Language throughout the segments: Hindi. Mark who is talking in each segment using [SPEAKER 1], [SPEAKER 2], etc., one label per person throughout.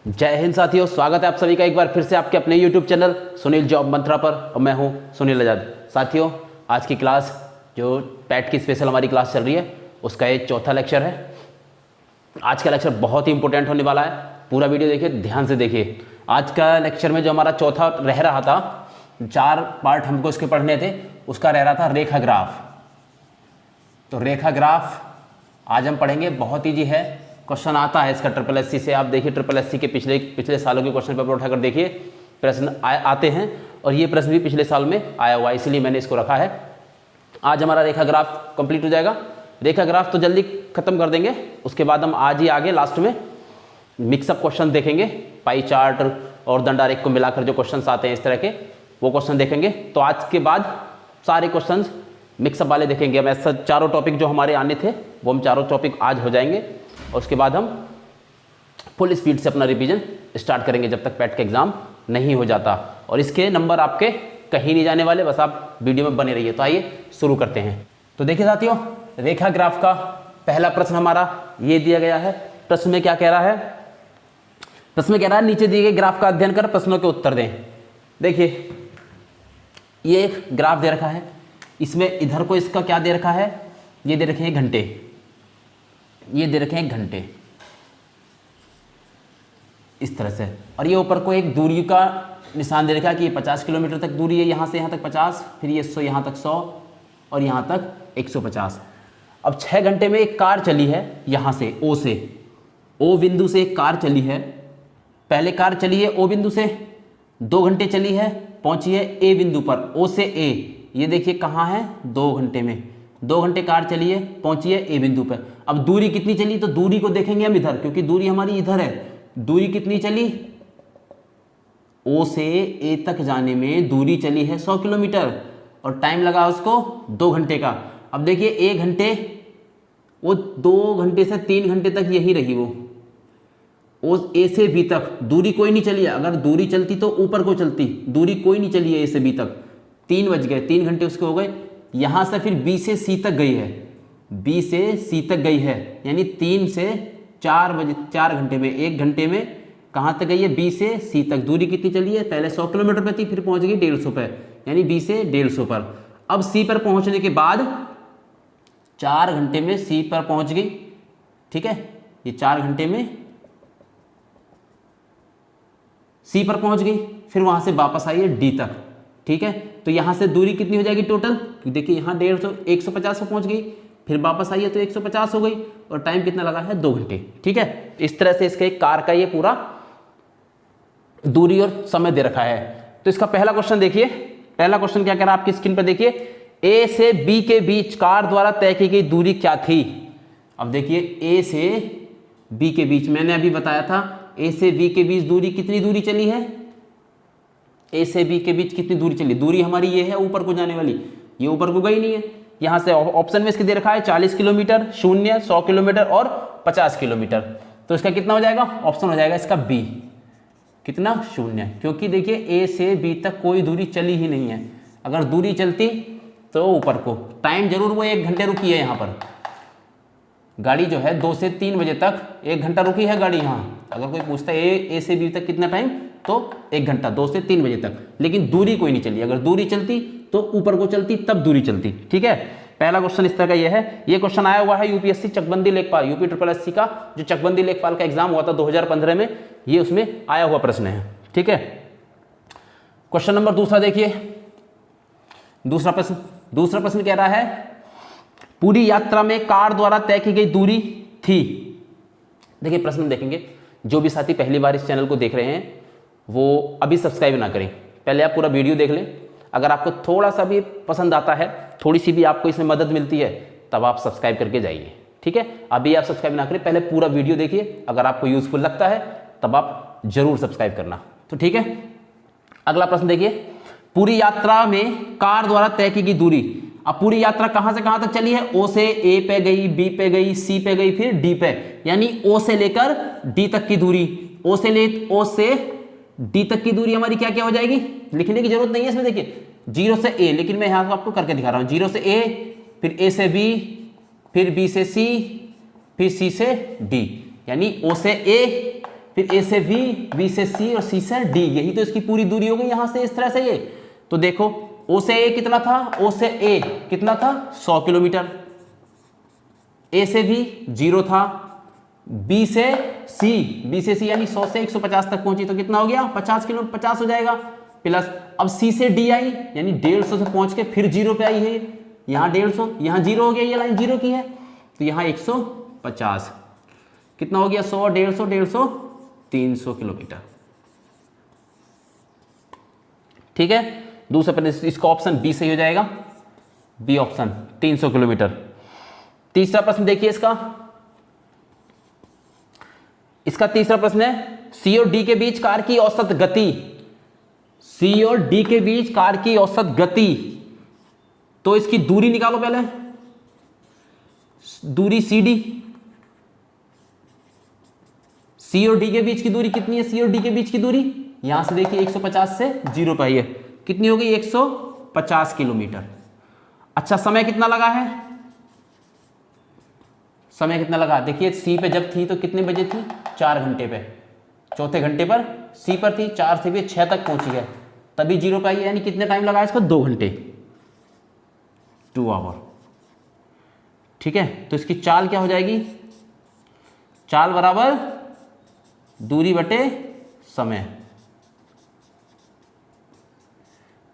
[SPEAKER 1] जय हिंद साथियों, स्वागत है आप सभी का एक बार फिर से आपके अपने YouTube चैनल सुनील जॉब मंत्रा पर। और मैं हूं सुनील आजाद। साथियों, आज की क्लास जो पैट की स्पेशल हमारी क्लास चल रही है उसका ये चौथा लेक्चर है। आज का लेक्चर बहुत ही इंपॉर्टेंट होने वाला है, पूरा वीडियो देखिए, ध्यान से देखिए। आज का लेक्चर में जो हमारा चौथा रह रहा था, 4 पार्ट हमको इसके पढ़ने थे, उसका रह रहा था रेखा ग्राफ। तो रेखा ग्राफ आज हम पढ़ेंगे, बहुत ईजी है, क्वेश्चन आता है इसका SSC से। आप देखिए SSC के पिछले सालों के क्वेश्चन पेपर उठाकर देखिए, प्रश्न आते हैं और ये प्रश्न भी पिछले साल में आया हुआ है, इसलिए मैंने इसको रखा है। आज हमारा रेखा ग्राफ कंप्लीट हो जाएगा। रेखा ग्राफ तो जल्दी खत्म कर देंगे, उसके बाद हम आज ही आगे लास्ट में मिक्सअप क्वेश्चन देखेंगे, पाई चार्ट और दंडारेख को मिलाकर जो क्वेश्चन आते हैं इस तरह के, वो क्वेश्चन देखेंगे। तो आज के बाद सारे क्वेश्चन मिक्सअप वाले देखेंगे। हम ऐसा चारों टॉपिक जो हमारे आने थे वो हम चारों टॉपिक आज हो जाएंगे और उसके बाद हम फुल स्पीड से अपना रिवीजन स्टार्ट करेंगे जब तक पैट का एग्जाम नहीं हो जाता। और इसके नंबर आपके कहीं नहीं जाने वाले, बस आप वीडियो में बने रहिए। तो आइए शुरू करते हैं। तो देखिए साथियों, रेखा ग्राफ का पहला प्रश्न हमारा ये दिया गया है। प्रश्न में क्या कह रहा है? प्रश्न में कह रहा है नीचे दिए गए ग्राफ का अध्ययन कर प्रश्नों के उत्तर दें। देखिए, ये एक ग्राफ दे रखा है, इसमें इधर को इसका क्या दे रखा है, ये दे रखे हैं घंटे, ये दे रखे हैं घंटे इस तरह से, और ये ऊपर को एक दूरी का निशान दे रखा है कि ये 50 किलोमीटर तक दूरी है, यहाँ से यहाँ तक 50, फिर ये 100, यहाँ तक 100 और यहाँ तक 150। अब 6 घंटे में एक कार चली है, यहाँ से ओ बिंदु से एक कार चली है। पहले कार चली है ओ बिंदु से, 2 घंटे चली है, पहुंची है ए बिंदु पर, ओ से ए, ये देखिए कहाँ है, 2 घंटे में 2 घंटे कार चली है, पहुंची है ए बिंदु पर। अब दूरी कितनी चली, तो दूरी को देखेंगे हम इधर, क्योंकि दूरी हमारी इधर है। दूरी कितनी चली, ओ से ए तक जाने में दूरी चली है 100 किलोमीटर और टाइम लगा उसको 2 घंटे का। अब देखिए 1 घंटे, वो 2 घंटे से 3 घंटे तक यही रही, वो ए से बी तक दूरी कोई नहीं चली है। अगर दूरी चलती तो ऊपर को चलती, दूरी कोई नहीं चली है ए से बी तक। 3 बज गए, 3 घंटे उसके हो गए। यहाँ से फिर बी से सी तक गई है, बी से सी तक गई है, यानी 3 से 4 घंटे में, 1 घंटे में कहाँ तक गई है, बी से सी तक। दूरी कितनी चली है, पहले 100 किलोमीटर पर थी, फिर पहुँच गई 150 पर, यानी बी से 150 पर। अब सी पर पहुँचने के बाद 4 घंटे में सी पर पहुँच गई, ठीक है, ये 4 घंटे में सी पर पहुँच गई, फिर वहाँ से वापस आई है डी तक, ठीक है। तो यहाँ से दूरी कितनी हो जाएगी टोटल, देखिए यहाँ 150 पर पहुँच गई, फिर वापस आई है तो 150 हो गई, और टाइम कितना लगा है, 2 घंटे, ठीक है। इस तरह से इसके कार का ये पूरा दूरी और समय दे रखा है। तो इसका पहला क्वेश्चन देखिए, पहला क्वेश्चन क्या कह रहा है आपकी स्क्रीन पर देखिए, ए से बी के बीच कार द्वारा तय की गई दूरी क्या थी। अब देखिए ए से बी के बीच, मैंने अभी बताया था ए से बी के बीच दूरी, कितनी दूरी चली है, ए से बी के बीच कितनी दूरी चली, दूरी हमारी ये है ऊपर को जाने वाली, ये ऊपर को गई नहीं है। यहाँ से ऑप्शन में इसके दे रखा है 40 किलोमीटर, 0, 100 किलोमीटर और 50 किलोमीटर। तो इसका कितना हो जाएगा, ऑप्शन हो जाएगा इसका बी, कितना, 0, क्योंकि देखिए ए से बी तक कोई दूरी चली ही नहीं है। अगर दूरी चलती तो ऊपर को, टाइम जरूर वो 1 घंटे रुकी है, यहाँ पर गाड़ी जो है 2 से 3 बजे तक 1 घंटा रुकी है गाड़ी यहाँ। अगर कोई पूछता है ए से बी तक कितना टाइम, तो 1 घंटा, 2 से 3 बजे तक, लेकिन दूरी कोई नहीं चली। अगर दूरी चलती तो ऊपर को चलती, तब दूरी चलती, ठीक है। पहला क्वेश्चन इस तरह का ये है। ये क्वेश्चन आया हुआ है यूपीएससी चकबंदी लेखपाल, यूपी SSC का जो चकबंदी लेखपाल का एग्जाम हुआ था 2015 में, ये उसमें आया हुआ प्रश्न है, ठीक है। क्वेश्चन नंबर दूसरा देखिए, दूसरा प्रश्न कह रहा है पूरी यात्रा में कार द्वारा तय की गई दूरी थी। देखिए प्रश्न देखेंगे, जो भी साथी पहली बार इस चैनल को देख रहे हैं वो अभी सब्सक्राइब ना करें, पहले आप पूरा वीडियो देख लें। अगर आपको थोड़ा सा भी पसंद आता है, थोड़ी सी भी आपको इसमें मदद मिलती है, तब आप सब्सक्राइब करके जाइए, ठीक है। अभी आप सब्सक्राइब ना करें, पहले पूरा वीडियो देखिए, अगर आपको यूजफुल लगता है तब आप जरूर सब्सक्राइब करना, तो ठीक है। अगला प्रश्न देखिए, पूरी यात्रा में कार द्वारा तय की गई दूरी। अब पूरी यात्रा कहां से कहां तक चली है, ओ से ए पे गई, बी पे गई, सी पे गई, फिर डी पे, यानी ओ से लेकर डी तक की दूरी, ओ से डी तक की दूरी हमारी क्या क्या हो जाएगी, लिखने की जरूरत नहीं है इसमें। देखिए 0 से ए, लेकिन मैं यहां आपको करके दिखा रहा हूं। 0 से ए, फिर ए से बी, फिर बी से सी, फिर सी से डी, यानी ओ से ए, फिर ए से वी, वी से सी और सी से डी, यही तो इसकी पूरी दूरी हो गई यहां से इस तरह से ये। तो देखो ओ से ए कितना था, ओ से ए कितना था 100 किलोमीटर, ए से भी 0 था, बी से सी यानी 100 से 150 तक पहुंची तो कितना हो गया 50 हो जाएगा, प्लस अब सी से डी आई यानी 150 से पहुंच के फिर 0 पे आई है, यहाँ 150, यहाँ 0 हो गया, ये लाइन 0 की है तो यहाँ 150, कितना हो गया 100, 150, 150, 300 किलोमीटर। ठीक है, दूसरा प्रश्न, इसका ऑप्शन बी सही हो जाएगा, बी ऑप्शन 300 किलोमीटर। तीसरा प्रश्न देखिए इसका तीसरा प्रश्न है सी और डी के बीच कार की औसत गति, सी और डी के बीच कार की औसत गति, तो इसकी दूरी निकालो पहले, दूरी सी डी, सी और डी के बीच की दूरी कितनी है, सी और डी के बीच की दूरी यहां से देखिए 150 से 0 पे आई है, कितनी हो गई 150 किलोमीटर। अच्छा समय कितना लगा है, समय कितना लगा, देखिए सी पे जब थी तो कितने बजे थी 4 घंटे पे, चौथे घंटे पर सी पर थी, 4 से भी 6 तक पहुंची है तभी 0 पे आई है, यानी कितने टाइम लगा इसको 2 घंटे, 2 आवर। ठीक है, तो इसकी चाल क्या हो जाएगी, चाल बराबर दूरी बटे समय,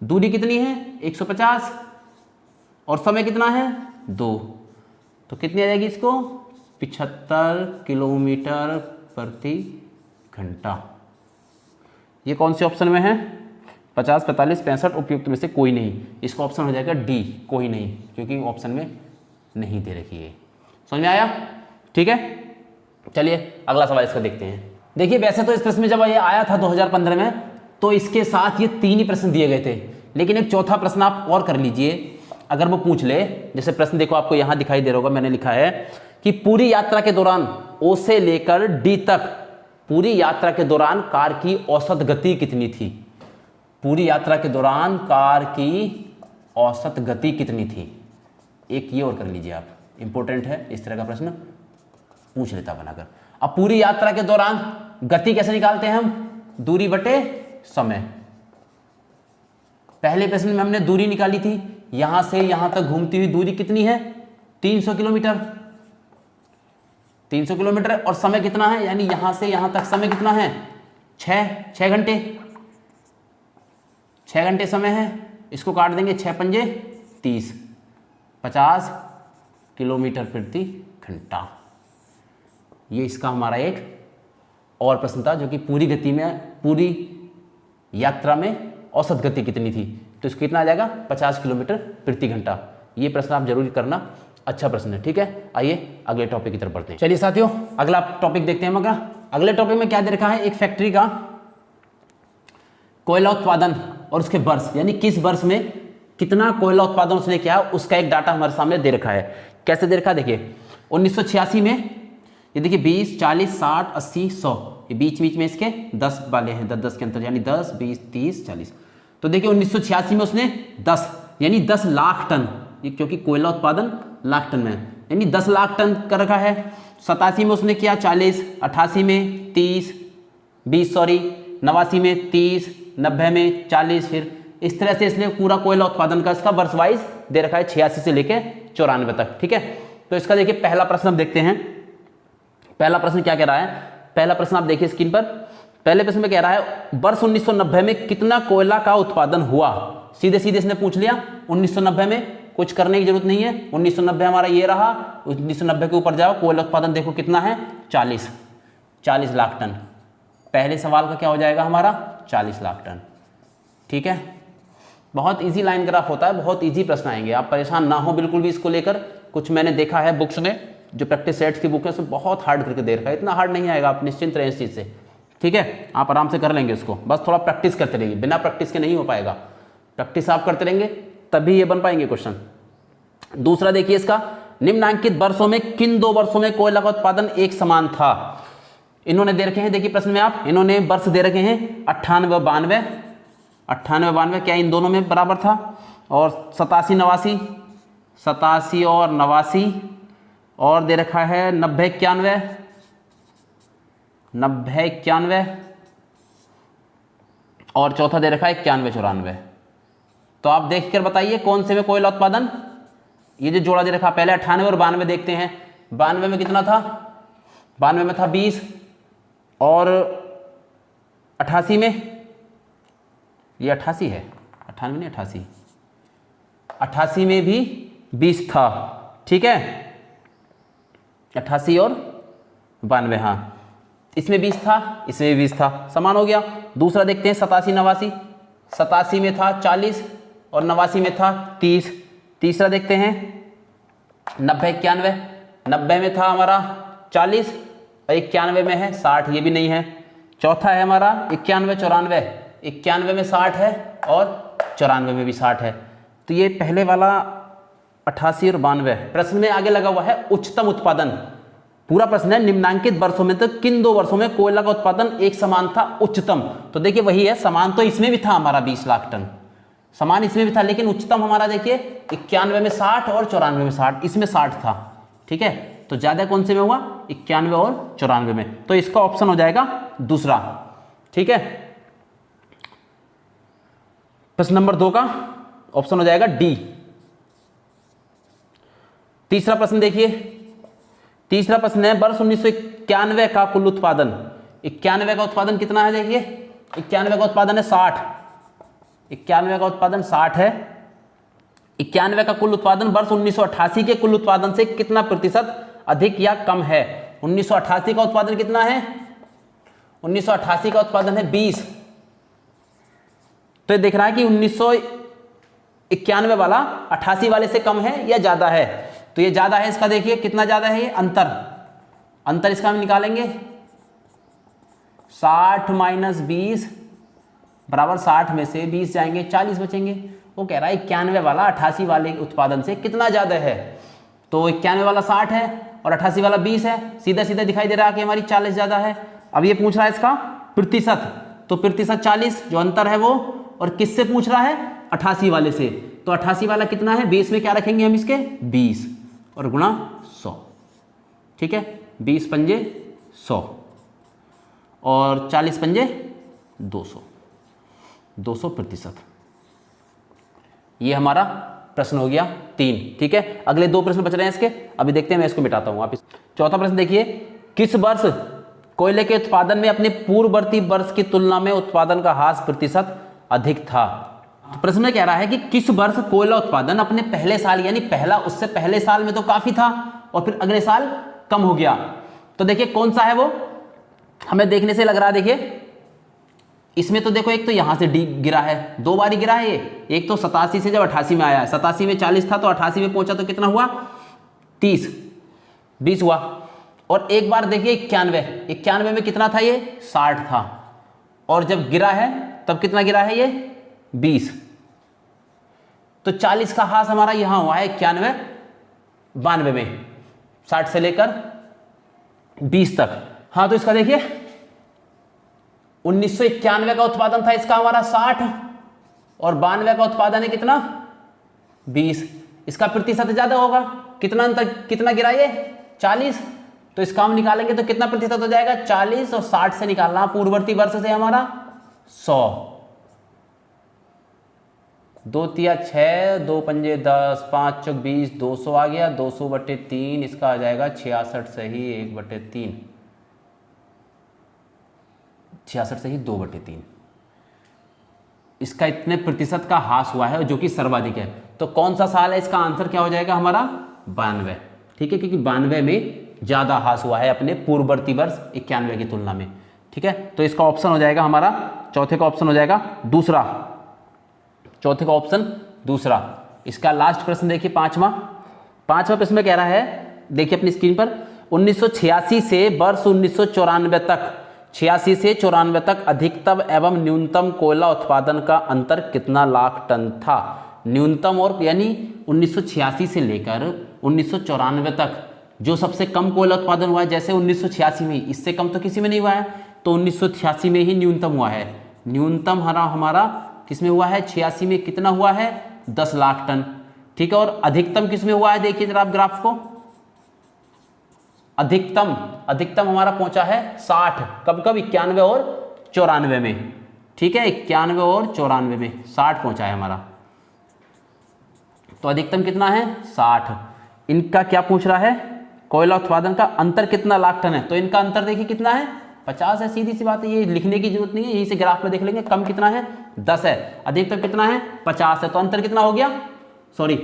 [SPEAKER 1] दूरी कितनी है 150 और समय कितना है 2, तो कितनी आ जाएगी इसको 75 किलोमीटर प्रति घंटा। ये कौन से ऑप्शन में है 50, 45, 65 उपयुक्त में से कोई नहीं, इसका ऑप्शन हो जाएगा डी, कोई नहीं, क्योंकि ऑप्शन में नहीं दे रखी है। समझ में आया? ठीक है, चलिए अगला सवाल इसका देखते हैं। देखिए वैसे तो इस प्रश्न में जब ये आया था 2015 में तो इसके साथ ये 3 ही प्रश्न दिए गए थे, लेकिन एक चौथा प्रश्न आप और कर लीजिए अगर वो पूछ ले। जैसे प्रश्न देखो आपको यहाँ दिखाई दे रहा होगा, मैंने लिखा है कि पूरी यात्रा के दौरान ओ से लेकर डी तक, पूरी यात्रा के दौरान कार की औसत गति कितनी थी, पूरी यात्रा के दौरान कार की औसत गति कितनी थी। एक ये और कर लीजिए आप, इंपॉर्टेंट है, इस तरह का प्रश्न पूछ लेता बनाकर। अब पूरी यात्रा के दौरान गति कैसे निकालते हैं हम, दूरी बटे समय। पहले प्रश्न में हमने दूरी निकाली थी, यहां से यहां तक घूमती हुई दूरी कितनी है 300 किलोमीटर, 300 किलोमीटर, और समय कितना है, यानी यहां से यहां तक समय कितना है 6 घंटे, 6 घंटे समय है। इसको काट देंगे 6 पंजे 30, 50 किलोमीटर प्रति घंटा। ये इसका हमारा एक और प्रश्न था जो कि पूरी गति में, पूरी यात्रा में औसत गति कितनी थी, तो इसको कितना आ जाएगा 50 किलोमीटर प्रति घंटा। ये प्रश्न आप जरूर करना, अच्छा प्रश्न है। ठीक है, आइए अगले टॉपिक की तरफ बढ़ते हैं। चलिए साथियों अगला टॉपिक देखते हैं। मगर अगले टॉपिक में क्या दे रखा है, एक फैक्ट्री का कोयला उत्पादन और उसके वर्ष, यानी किस वर्ष में कितना कोयला उत्पादन उसने किया, उसका एक डाटा हमारे सामने दे रखा है। कैसे दे रखा है, देखिए 1986 में ये देखिए 20, 40, 60, 80, 100, ये बीच बीच में इसके 10 वाले हैं, 10 के अंतर, यानी 10, 20, 30, 40। तो देखिए 1986 में उसने 10 यानी 10 लाख टन, ये क्योंकि कोयला उत्पादन लाख टन में है, यानी 10 लाख टन कर रखा है। 87 में उसने किया 40, 88 में 30, 89 में 30, 90 में 40, फिर इस तरह से इसने पूरा कोयला उत्पादन का इसका वर्ष वाइज दे रखा है 86 से लेके 94 तक। ठीक है, तो इसका देखिए पहला प्रश्न हम देखते हैं। पहला प्रश्न क्या कह रहा है, पहला प्रश्न आप देखिए स्क्रीन पर। पहले प्रश्न में कह रहा है वर्ष 1990 में कितना कोयला का उत्पादन हुआ। सीधे सीधे इसने पूछ लिया 1990 में, कुछ करने की जरूरत नहीं है। 1990 हमारा ये रहा, 1990 के ऊपर जाओ, कोयला उत्पादन देखो कितना है 40 लाख टन। पहले सवाल का क्या हो जाएगा हमारा 40 लाख टन। ठीक है, बहुत इजी लाइन ग्राफ होता है, बहुत इजी प्रश्न आएंगे, आप परेशान ना हो बिल्कुल भी इसको लेकर। कुछ मैंने देखा है बुक्स में, जो प्रैक्टिस सेट्स की बुक है उसमें बहुत हार्ड करके दे रखा है, इतना हार्ड नहीं आएगा, आप निश्चिंत रहें इस चीज़ से। ठीक है, आप आराम से कर लेंगे इसको, बस थोड़ा प्रैक्टिस करते रहिए, बिना प्रैक्टिस के नहीं हो पाएगा। प्रैक्टिस आप करते रहेंगे तभी ये बन पाएंगे क्वेश्चन। दूसरा देखिए इसका, निम्नलिखित वर्षों में किन 2 वर्षों में कोयला का उत्पादन एक समान था। इन्होंने दे रखे हैं, देखिए प्रश्न में आप, इन्होंने वर्ष दे रखे हैं 98, 92, क्या इन दोनों में बराबर था, और 87, 89 और दे रखा है 90, 91, 90, 91 और चौथा दे रखा है 91, 94। तो आप देख कर बताइए कौन से में कोयला उत्पादन, ये जो जोड़ा दे रखा, पहले 98 और 92 देखते हैं। 92 में कितना था, 92 में था 20 और 88 में, ये 88 है, 98 नहीं 88, 88 में भी 20 था, ठीक है, 88 और 92, हाँ इसमें 20 था, इसमें भी 20 था, समान हो गया। दूसरा देखते हैं 87, 89, 87 में था 40 और 89 में था 30। तीसरा देखते हैं 90, 91, 90 में था हमारा 40 और 91 में है 60, ये भी नहीं है। चौथा है हमारा 91, 94, 91 में 60 है और 94 में भी 60 है। तो ये पहले वाला 88 और 92। प्रश्न में आगे लगा हुआ है उच्चतम उत्पादन, पूरा प्रश्न है निम्नांकित वर्षों में तो किन 2 वर्षों में कोयला का उत्पादन एक समान था उच्चतम। तो देखिए वही है, समान तो इसमें भी था हमारा 20 लाख टन, समान इसमें भी था, लेकिन उच्चतम हमारा देखिए 91 में 60 और 94 में 60, इसमें 60 था, ठीक है। तो ज्यादा कौन से में हुआ, 91 और 94 में। तो इसका ऑप्शन हो जाएगा दूसरा, ठीक है। प्रश्न नंबर 2 का ऑप्शन हो जाएगा डी। तीसरा प्रश्न देखिए, तीसरा प्रश्न है वर्ष 1991 का कुल उत्पादन। 91 का उत्पादन कितना है, देखिए 91 का उत्पादन है 60, 91 का उत्पादन 60 है। 91 का कुल उत्पादन वर्ष 1988 के कुल उत्पादन से कितना प्रतिशत अधिक या कम है। 1988 का उत्पादन कितना है, 1988 का उत्पादन है 20। तो ये देख रहा है कि 1991 वाला 88 वाले से कम है या ज्यादा है, तो ये ज्यादा है, इसका देखिए कितना ज्यादा है, ये अंतर इसका हम निकालेंगे 60 माइनस 20 बराबर 60 में से 20 जाएंगे 40 बचेंगे। वो कह रहा है 91 वाला 88 वाले उत्पादन से कितना ज्यादा है, तो 91 वाला 60 है और 88 वाला 20 है, सीधा सीधा दिखाई दे रहा है कि हमारी 40 ज्यादा है। अब ये पूछ रहा है इसका प्रतिशत, तो प्रतिशत 40 जो अंतर है वो, और किससे पूछ रहा है, 88 वाले से। तो 88 वाला कितना है, बेस में क्या रखेंगे हम इसके 20 और गुणा 100, ठीक है, 20 पंजे 100 और 40 पंजे 200, 200%। ये हमारा प्रश्न हो गया 3, ठीक है। अगले 2 प्रश्न बच रहे हैं इसके, अभी देखते हैं, मैं इसको मिटाता हूं वापस। चौथा प्रश्न देखिए, किस वर्ष कोयले के उत्पादन में अपने पूर्ववर्ती वर्ष की तुलना में उत्पादन का ह्रास प्रतिशत अधिक था। तो प्रश्न में कह रहा है कि किस वर्ष कोयला उत्पादन अपने पहले साल, यानी पहला उससे पहले साल में तो काफी था और फिर अगले साल कम हो गया। तो देखिए कौन सा है वो, हमें देखने से लग रहा है, देखिए इसमें तो देखो एक तो यहां से डी गिरा है, 2 बार ही गिरा है ये, एक तो 87 से जब 88 में आया, 87 में 40 था तो 88 में पहुंचा तो कितना हुआ 30, 20 हुआ। और एक बार देखिए 91 में कितना था, ये 60 था, और जब गिरा है तब कितना गिरा है, ये 20। तो 40 का ह्रास हमारा यहां हुआ है 91, 92 में, 60 से लेकर 20 तक। हाँ तो इसका देखिए 1991 का उत्पादन था इसका हमारा 60 और 92 का उत्पादन है कितना 20, इसका प्रतिशत ज्यादा होगा, कितना अंतर, कितना गिरा ये 40, तो इसका हम निकालेंगे तो कितना प्रतिशत हो जाएगा 40 और 60 से निकालना पूर्ववर्ती वर्ष से हमारा 100, 2 तिया 6, 2 पंजे 10, 5 चौक 20, 200 आ गया, 200/3, इसका आ जाएगा 66 सही 1/3, 66 सही 2/3। इसका इतने प्रतिशत का ह्रास हुआ है जो कि सर्वाधिक है। तो कौन सा साल है, इसका आंसर क्या हो जाएगा हमारा 92, ठीक है, क्योंकि 92 में ज्यादा ह्रास हुआ है अपने पूर्ववर्ती वर्ष 91 की तुलना में, ठीक है। तो इसका ऑप्शन हो जाएगा हमारा, चौथे का ऑप्शन हो जाएगा दूसरा, चौथे का ऑप्शन दूसरा। इसका लास्ट प्रश्न देखिए, पांचवा प्रश्न में कह रहा है, देखिए अपनी स्क्रीन पर, 1986 से वर्ष 1994 तक, 86 से 94 तक अधिकतम एवं न्यूनतम कोयला उत्पादन का अंतर कितना लाख टन था। न्यूनतम और यानी 1986 से लेकर 1994 तक जो सबसे कम कोयला उत्पादन हुआ है, जैसे 1986 में, इससे कम तो किसी में नहीं हुआ है, तो 1986 में ही न्यूनतम हुआ है। न्यूनतम हमारा किसमें हुआ है, 86 में कितना हुआ है 10 लाख टन, ठीक है। और अधिकतम किसमें हुआ है, देखिए जरा आप ग्राफ को, अधिकतम हमारा पहुंचा है 60, कब 91 और 94 में, ठीक है, 91 और 94 में 60 पहुंचा है हमारा। तो अधिकतम कितना है 60। इनका क्या पूछ रहा है, कोयला उत्पादन का अंतर कितना लाख टन है, तो इनका अंतर देखिए कितना है 50 है, सीधी सी बात है, ये लिखने की जरूरत नहीं है, यहीं से ग्राफ में देख लेंगे। कम कितना है 10 है, अधिकतम कितना है 50 है, तो अंतर कितना हो गया, सॉरी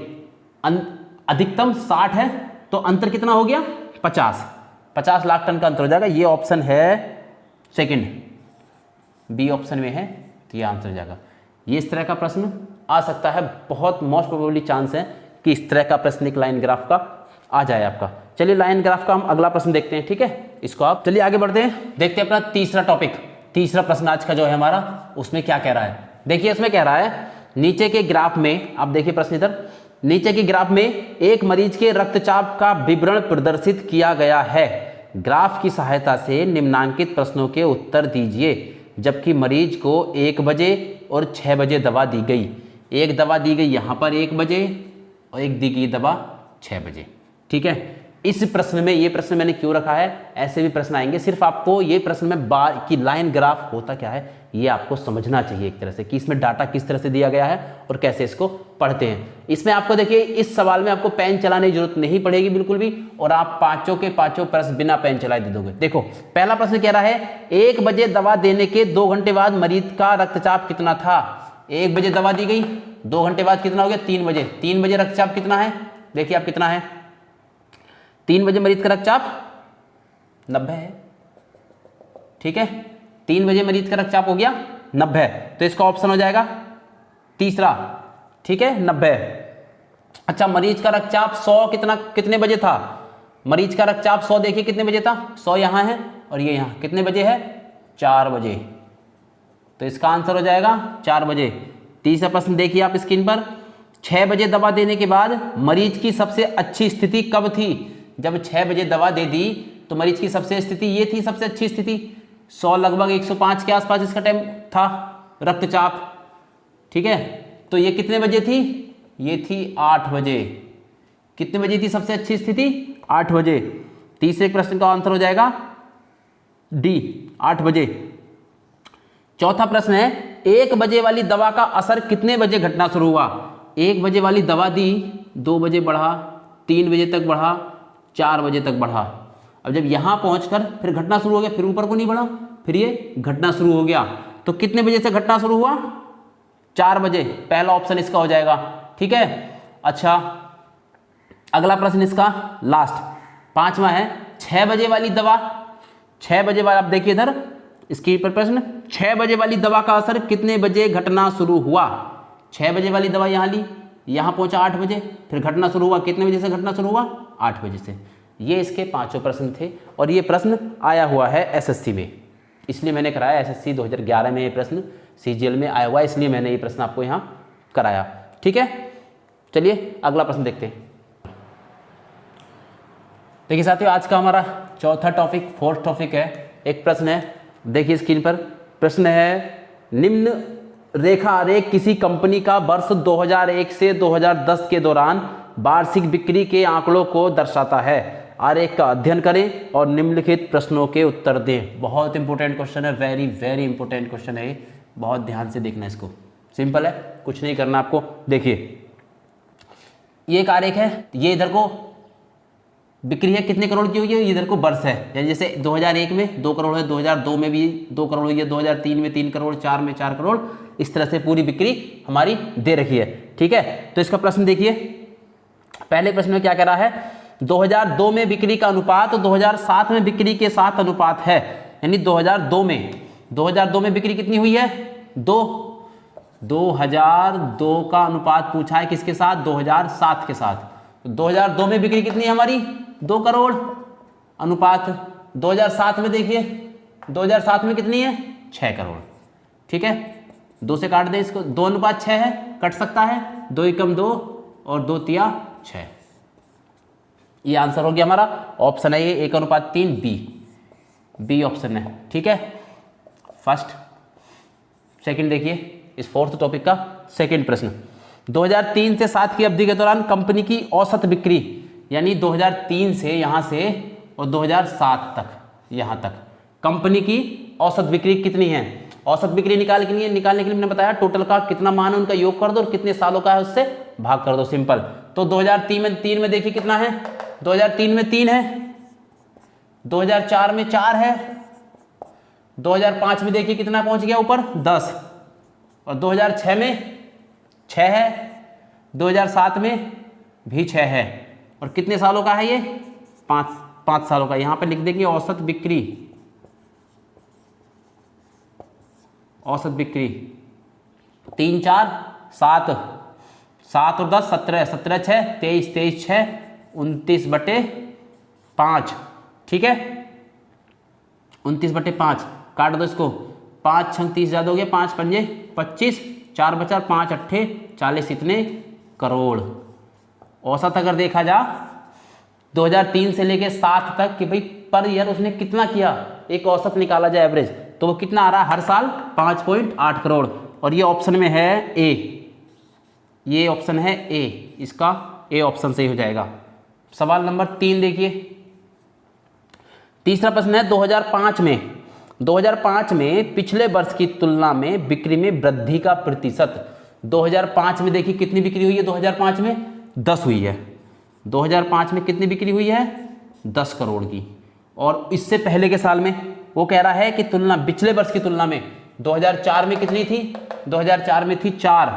[SPEAKER 1] अधिकतम 60 है तो अंतर कितना हो गया 50 लाख टन का अंतर हो जाएगा। ये ऑप्शन है सेकंड, बी ऑप्शन में है, तो ये आंसर हो जाएगा। ये इस तरह का प्रश्न आ सकता है, बहुत मोस्ट प्रोबेबली चांस है कि इस तरह का प्रश्न एक लाइन ग्राफ का आ जाए आपका। चलिए लाइन ग्राफ का हम अगला प्रश्न देखते हैं, ठीक है, इसको आप चलिए आगे बढ़ते हैं, देखते हैं अपना तीसरा टॉपिक, तीसरा प्रश्न आज का जो है हमारा, उसमें क्या कह रहा है। देखिए उसमें कह रहा है नीचे के ग्राफ में, आप देखिए प्रश्न इधर, नीचे के ग्राफ में एक मरीज के रक्तचाप का विवरण प्रदर्शित किया गया है, ग्राफ की सहायता से निम्नांकित प्रश्नों के उत्तर दीजिए। जबकि मरीज को 1 बजे और 6 बजे दवा दी गई, एक दवा दी गई यहाँ पर 1 बजे और एक दी गई दवा 6 बजे, ठीक है। इस प्रश्न में, ये प्रश्न मैंने क्यों रखा है, ऐसे भी प्रश्न आएंगे, सिर्फ आपको ये प्रश्न में बार की लाइन ग्राफ होता क्या है ये आपको समझना चाहिए एक तरह से, कि इसमें डाटा किस तरह से दिया गया है और कैसे इसको पढ़ते हैं। इसमें आपको देखिए इस सवाल में आपको पेन चलाने की जरूरत नहीं पड़ेगी बिल्कुल भी, और आप पांचों के पांचों प्रश्न बिना पेन चलाए दे दोगे। देखो पहला प्रश्न कह रहा है 1 बजे दवा देने के 2 घंटे बाद मरीज का रक्तचाप कितना था। 1 बजे दवा दी गई, 2 घंटे बाद कितना हो गया 3 बजे, 3 बजे रक्तचाप कितना है, देखिए आप कितना है, 3 बजे मरीज का रक्तचाप 90 है, ठीक है, 3 बजे मरीज का रक्तचाप हो गया 90, तो इसका ऑप्शन हो जाएगा तीसरा, ठीक है 90। अच्छा मरीज का रक्तचाप 100 कितने बजे था, मरीज का रक्तचाप 100 देखिए कितने बजे था, 100 यहाँ है और ये यहाँ कितने बजे है 4 बजे, तो इसका आंसर हो जाएगा 4 बजे। तीसरा प्रश्न देखिए आप स्क्रीन पर, 6 बजे दवा देने के बाद मरीज की सबसे अच्छी स्थिति कब थी। जब 6 बजे दवा दे दी तो मरीज की सबसे स्थिति ये थी, सबसे अच्छी स्थिति 100 लगभग 105 के आसपास इसका टाइम था रक्तचाप, ठीक है। तो ये कितने बजे थी, ये थी 8 बजे, कितने बजे थी सबसे अच्छी स्थिति 8 बजे। तीसरे प्रश्न का आंसर हो जाएगा डी 8 बजे। चौथा प्रश्न है 1 बजे वाली दवा का असर कितने बजे घटना शुरू हुआ। 1 बजे वाली दवा दी, 2 बजे बढ़ा, 3 बजे तक बढ़ा, 4 बजे तक बढ़ा। अब जब यहां पहुंचकर फिर घटना शुरू हो गया, फिर ऊपर को नहीं बढ़ा, फिर ये घटना शुरू हो गया, तो कितने बजे से घटना शुरू हुआ 4 बजे, पहला ऑप्शन इसका हो जाएगा, ठीक है। अच्छा अगला प्रश्न इसका लास्ट 5वां है 6 बजे वाली दवा, 6 बजे वाला, आप देखिए इधर स्क्रीन पर प्रश्न, 6 बजे वाली दवा का असर कितने बजे घटना शुरू हुआ। 6 बजे वाली दवा यहाँ ली, यहाँ पहुंचा 8 बजे, फिर घटना शुरू हुआ, कितने बजे से घटना शुरू हुआ 8 बजे से। ये इसके 5 प्रश्न थे और ये प्रश्न आया हुआ है एसएससी में, इसलिए मैंने कराया, एसएससी 2011 में ये प्रश्न सीजीएल में आया हुआ है, इसलिए मैंने ये प्रश्न आपको यहाँ कराया, ठीक है। चलिए अगला प्रश्न देखते हैं। देखिए साथियों आज का हमारा चौथा टॉपिक, फोर्थ टॉपिक है, एक प्रश्न है, देखिए स्क्रीन पर प्रश्न है, निम्न रेखा आरेख किसी कंपनी का वर्ष 2001 से 2010 के दौरान वार्षिक बिक्री के आंकड़ों को दर्शाता है। आरेख का अध्ययन करें और निम्नलिखित प्रश्नों के उत्तर दें। बहुत इंपॉर्टेंट क्वेश्चन है, वेरी वेरी इंपॉर्टेंट क्वेश्चन है, बहुत ध्यान से देखना इसको, सिंपल है, कुछ नहीं करना आपको। देखिए ये एक आरेख है, ये इधर को बिक्री है कितने करोड़ की हुई है, इधर को वर्ष है, यानी जैसे 2001 में 2 करोड़ है, 2002 में भी 2 करोड़ हुई है, 2003 में 3 करोड़, 4 में 4 करोड़, इस तरह से पूरी बिक्री हमारी दे रखी है, ठीक है। तो इसका प्रश्न देखिए, पहले प्रश्न में क्या कह रहा है, 2002 में बिक्री का अनुपात 2007 में बिक्री के साथ अनुपात है, यानी 2002 में बिक्री कितनी हुई है 2, 2002 का अनुपात पूछा है किसके साथ 2007 के साथ। तो 2002 में बिक्री कितनी है हमारी 2 करोड़, अनुपात 2007 में देखिए 2007 में कितनी है 6 करोड़, ठीक है। 2 से काट दें इसको, 2 अनुपात 6 है, कट सकता है, 2 एकम 2 और 2 तिया 6, ये आंसर हो गया हमारा, ऑप्शन है ये 1:3 बी ऑप्शन है, ठीक है। फर्स्ट, सेकंड देखिए इस फोर्थ टॉपिक का सेकंड प्रश्न, 2003 से 7 की अवधि के दौरान कंपनी की औसत बिक्री, यानी 2003 से यहाँ से और 2007 तक, यहाँ तक कंपनी की औसत बिक्री कितनी है। औसत बिक्री निकालने के लिए मैंने बताया टोटल का कितना मान है उनका योग कर दो और कितने सालों का है उससे भाग कर दो, सिंपल। तो 2003 में देखिए कितना है, 2003 में 3 है, 2004 में 4 है, 2005 में देखिए कितना पहुंच गया ऊपर 10, और 2006 में 6 है, 2007 में भी 6 है, और कितने सालों का है ये, 5 सालों का। यहां पे लिख देंगे औसत बिक्री, औसत बिक्री 3 4 7 7 और 10 17 17 6 23 23 6 29/5, ठीक है, 29/5 काट दो इसको, 5 6 30 ज़्यादा हो गया, 5 पंजे 25, 4 बचा 5 अट्ठे 40, इतने करोड़। औसत अगर देखा जा 2003 से लेके 7 तक कि भाई पर ईयर उसने कितना किया, एक औसत निकाला जाए एवरेज, तो वो कितना आ रहा है हर साल 5.8 करोड़। और ये ऑप्शन में है ए, ये ऑप्शन है ए, इसका ए ऑप्शन सही हो जाएगा। सवाल नंबर 3 देखिए, तीसरा प्रश्न है 2005 में पिछले वर्ष की तुलना में बिक्री में वृद्धि का प्रतिशत। 2005 में देखिए कितनी बिक्री हुई है, 2005 में 10 हुई है, 2005 में कितनी बिक्री हुई है 10 करोड़ की। और इससे पहले के साल में वो कह रहा है कि तुलना पिछले वर्ष की तुलना में 2004 में कितनी थी, 2004 में थी 4,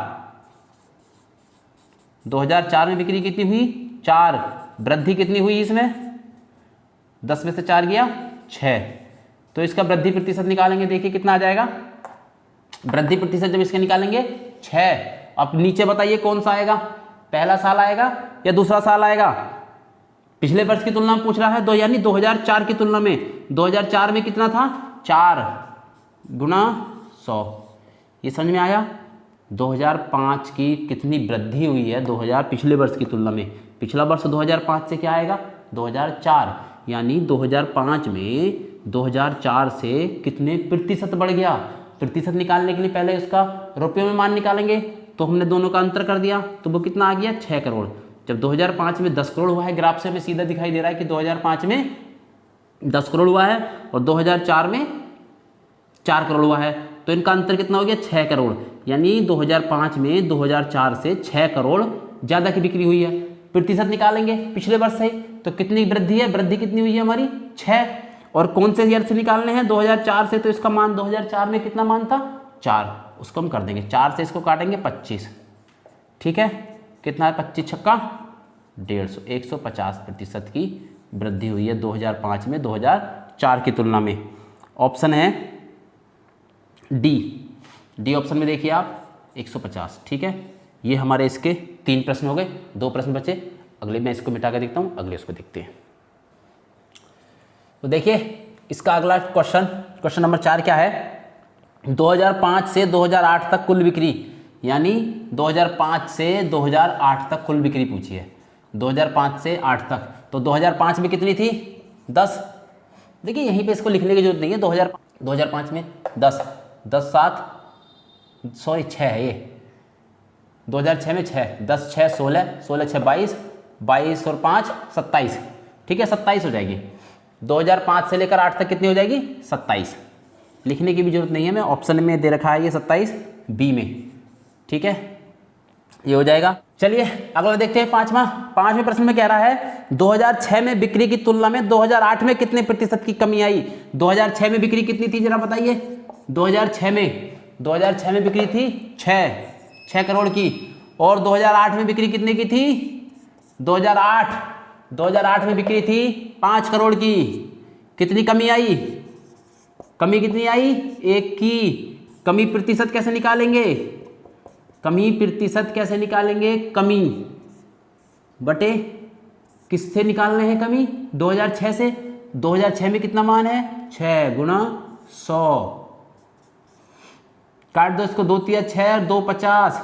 [SPEAKER 1] 2004 में बिक्री कितनी हुई 4, वृद्धि कितनी हुई इसमें 10 में से 4 गया 6, तो इसका वृद्धि प्रतिशत निकालेंगे, देखिए कितना आ जाएगा वृद्धि प्रतिशत जब इसके निकालेंगे 6। अब नीचे बताइए कौन सा आएगा, पहला साल आएगा या दूसरा साल आएगा, पिछले वर्ष की तुलना में पूछ रहा है, यानी 2004 की तुलना में 2004 में कितना था 4 गुना 100, ये समझ में आया। 2005 की कितनी वृद्धि हुई है 2000 पिछले वर्ष की तुलना में, पिछला वर्ष 2005 से क्या आएगा 2004, यानी 2005 में 2004 से कितने प्रतिशत बढ़ गया। प्रतिशत निकालने के लिए पहले उसका रुपयों में मान निकालेंगे, तो हमने दोनों का अंतर कर दिया, तो वो कितना आ गया 6 करोड़। जब 2005 में 10 करोड़ हुआ है, ग्राफ से हमें सीधा दिखाई दे रहा है कि 2005 में 10 करोड़ हुआ है और 2004 में 4 करोड़ हुआ है, तो इनका अंतर कितना हो गया 6 करोड़, यानी 2005 में 2004 से 6 करोड़ ज़्यादा की बिक्री हुई है। प्रतिशत निकालेंगे पिछले वर्ष से, तो कितनी वृद्धि है, वृद्धि कितनी हुई है हमारी 6, और कौन से ईयर से निकालने हैं 2004 से, तो इसका मान 2004 में कितना मान था 4, उसको हम कर देंगे 4 से इसको काटेंगे 25, ठीक है, कितना है 25 छक्का 150, 150% की वृद्धि हुई है 2005 में 2004 की तुलना में। ऑप्शन है डी ऑप्शन में देखिए आप 150, ठीक है। ये हमारे इसके 3 प्रश्न हो गए, 2 प्रश्न बचे, अगले मैं इसको मिटा कर देखता हूँ, अगले उसको देखते हैं। तो देखिए इसका अगला क्वेश्चन नंबर 4 क्या है, 2005 से 2008 तक कुल बिक्री, यानी 2005 से 2008 तक कुल बिक्री पूछी है, 2005 से 8 तक। तो 2005 में कितनी थी 10, देखिए यहीं पे इसको लिखने की जरूरत नहीं है, 2005 में 10 6 है ये, 2006 में 6, 10 6 16, 16 6 22, 22 और 5 27, ठीक है 27 हो जाएगी। 2005 से लेकर 8 तक कितनी हो जाएगी 27, लिखने की भी जरूरत नहीं है, मैं ऑप्शन में दे रखा है ये 27 बी में, ठीक है, ये हो जाएगा। चलिए अगला देखते हैं, पांचवें प्रश्न में कह रहा है 2006 में बिक्री की तुलना में 2008 में कितने प्रतिशत की कमी आई। 2006 में बिक्री कितनी थी जरा बताइए, 2006 में बिक्री थी 6 करोड़ की, और 2008 में बिक्री कितने की थी 2008 में बिक्री थी 5 करोड़ की। कितनी कमी आई, कमी कितनी आई 1 की। कमी प्रतिशत कैसे निकालेंगे, कमी प्रतिशत कैसे निकालेंगे, कमी बटे किससे निकालने हैं कमी 2006 से, 2006 में कितना मान है 6 गुना 100, काट दो इसको, 2 3 6 और 2 50,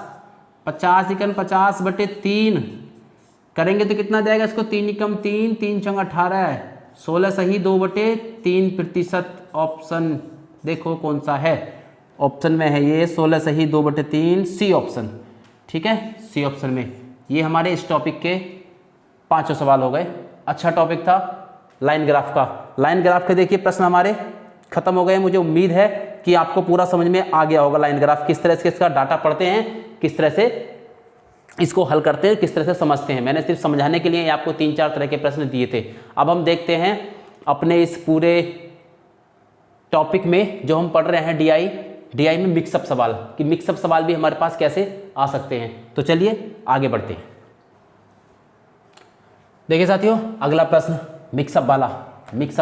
[SPEAKER 1] 50 इकन 50 बटे 3 करेंगे तो कितना जाएगा, इसको 3 एकम 3, 3 छंग 18, 16 सही 2 बटे 3 प्रतिशत। ऑप्शन देखो कौन सा है, ऑप्शन में है ये 16 सही 2 बटे 3, सी ऑप्शन, ठीक है सी ऑप्शन में। ये हमारे इस टॉपिक के 5 सवाल हो गए। अच्छा टॉपिक था, लाइन ग्राफ का। लाइन ग्राफ के देखिए प्रश्न हमारे खत्म हो गए। मुझे उम्मीद है कि आपको पूरा समझ में आ गया होगा लाइन ग्राफ किस तरह से इसका डाटा पढ़ते हैं, किस तरह से इसको हल करते हैं, किस तरह से समझते हैं। मैंने सिर्फ समझाने के लिए आपको 3-4 तरह के प्रश्न दिए थे। अब हम देखते हैं अपने इस पूरे टॉपिक में जो हम पढ़ रहे हैं डीआई में मिक्सअप सवाल, कि मिक्सअप सवाल भी हमारे पास कैसे आ सकते हैं। तो चलिए आगे बढ़ते हैं। देखिए साथियों, अगला प्रश्न मिक्सअप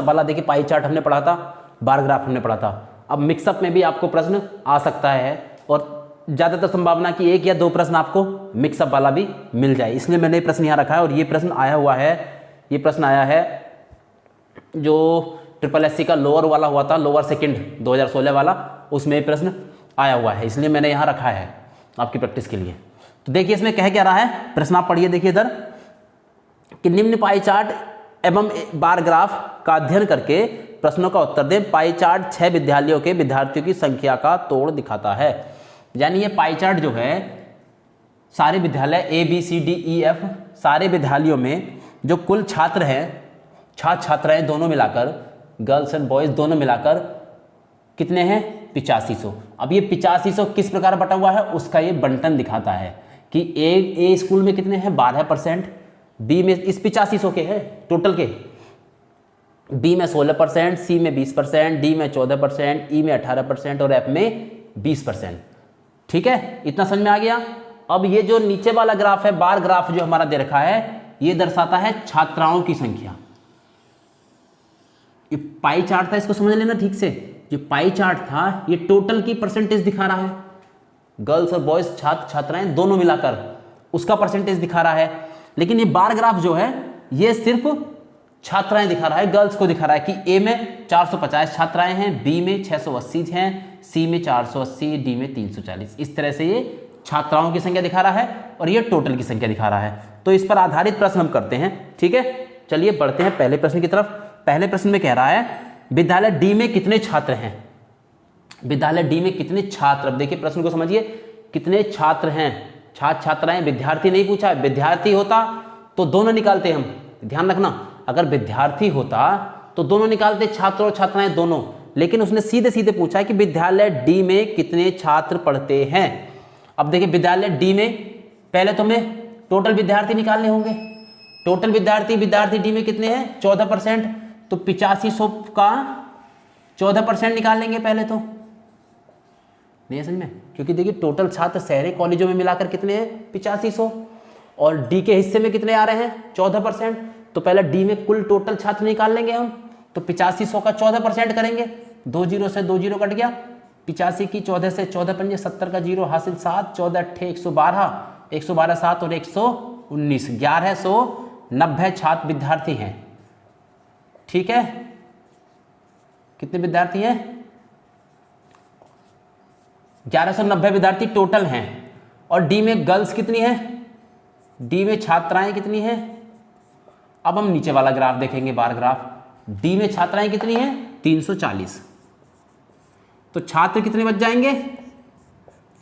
[SPEAKER 1] वाला देखिए पाई चार्ट हमने पढ़ा था, बार ग्राफ हमने पढ़ा था। अब मिक्सअप में भी आपको प्रश्न आ सकता है और ज़्यादातर संभावना कि 1 या 2 प्रश्न आपको मिक्सअप वाला भी मिल जाए, इसलिए मैंने ये प्रश्न यहाँ रखा है। और ये प्रश्न आया हुआ है, ये प्रश्न आया है जो SSC का लोअर वाला हुआ था, लोअर सेकंड 2016 वाला, उसमें प्रश्न आया हुआ है, इसलिए मैंने यहाँ रखा है आपकी प्रैक्टिस के लिए। तो देखिए इसमें कह क्या रहा है, प्रश्न आप पढ़िए देखिए इधर, कि निम्न पाई चार्ट एवं बार ग्राफ का अध्ययन करके प्रश्नों का उत्तर दें। पाई चार्ट 6 विद्यालयों के विद्यार्थियों की संख्या का तोड़ दिखाता है। यानी ये पाई चार्ट जो है सारे विद्यालय ABCDEF सारे विद्यालयों में जो कुल छात्र हैं, छात्राएं दोनों मिलाकर, गर्ल्स एंड बॉयज दोनों मिलाकर कितने हैं, 8500। अब ये 8500 किस प्रकार बटा हुआ है उसका ये बंटन दिखाता है कि ए स्कूल में कितने हैं 12%, बी में इस 8500 के हैं टोटल के, बी में 16%, सी में 20%, डी में 14%, ई में 18% और एफ में 20%। ठीक है, इतना समझ में आ गया। अब ये जो नीचे वाला ग्राफ है, बार ग्राफ जो हमारा दे रखा है, ये दर्शाता है छात्राओं की संख्या। ये पाई चार्ट था, इसको समझ लेना ठीक से। जो पाई चार्ट था ये टोटल की परसेंटेज दिखा रहा है, गर्ल्स और बॉयज छात्राएं दोनों मिलाकर उसका परसेंटेज दिखा रहा है। लेकिन ये बार ग्राफ जो है ये सिर्फ छात्राएं दिखा रहा है, गर्ल्स को दिखा रहा है कि ए में 450 छात्राएं हैं, बी में 680 हैं, सी में 480, डी में 340। इस तरह से ये छात्राओं की संख्या दिखा रहा है और ये टोटल की संख्या दिखा रहा है। तो इस पर आधारित प्रश्न हम करते हैं। ठीक है, चलिए बढ़ते हैं पहले प्रश्न की तरफ। पहले प्रश्न में कह रहा है विद्यालय डी में कितने छात्र हैं, विद्यालय डी में कितने छात्र। अब देखिए प्रश्न को समझिए, कितने छात्र हैं, छात्राएं, विद्यार्थी नहीं पूछा है। विद्यार्थी होता तो दोनों निकालते हम, ध्यान रखना, अगर विद्यार्थी होता तो दोनों निकालते, छात्र और छात्राएं दोनों। लेकिन उसने सीधे सीधे पूछा है कि विद्यालय डी में कितने छात्र पढ़ते हैं। अब देखिए विद्यालय डी में पहले तो हमें टोटल विद्यार्थी निकालने होंगे। टोटल विद्यार्थी डी में कितने हैं 14%, तो 8500 का 14% निकाल लेंगे पहले तो, नहीं समझ में, क्योंकि देखिए टोटल छात्र शहरी कॉलेजों में मिलाकर कितने हैं 8500 और डी के हिस्से में कितने आ रहे हैं 14%। तो पहले डी में कुल टोटल छात्र निकाल लेंगे हम, तो 8500 का 14% करेंगे, 2 जीरो से 2 जीरो कट गया, 85 की 14 से 14 पंजे 70 का जीरो हासिल 7, 14 अट्ठे 112, 112 7 और 119, 1190 छात्र विद्यार्थी हैं। ठीक है, कितने विद्यार्थी हैं 1190 विद्यार्थी टोटल हैं। और डी में गर्ल्स कितनी है, डी में छात्राएं कितनी हैं। अब हम नीचे वाला ग्राफ देखेंगे, बार ग्राफ। डी में छात्राएं कितनी हैं 340, तो छात्र कितने बच जाएंगे,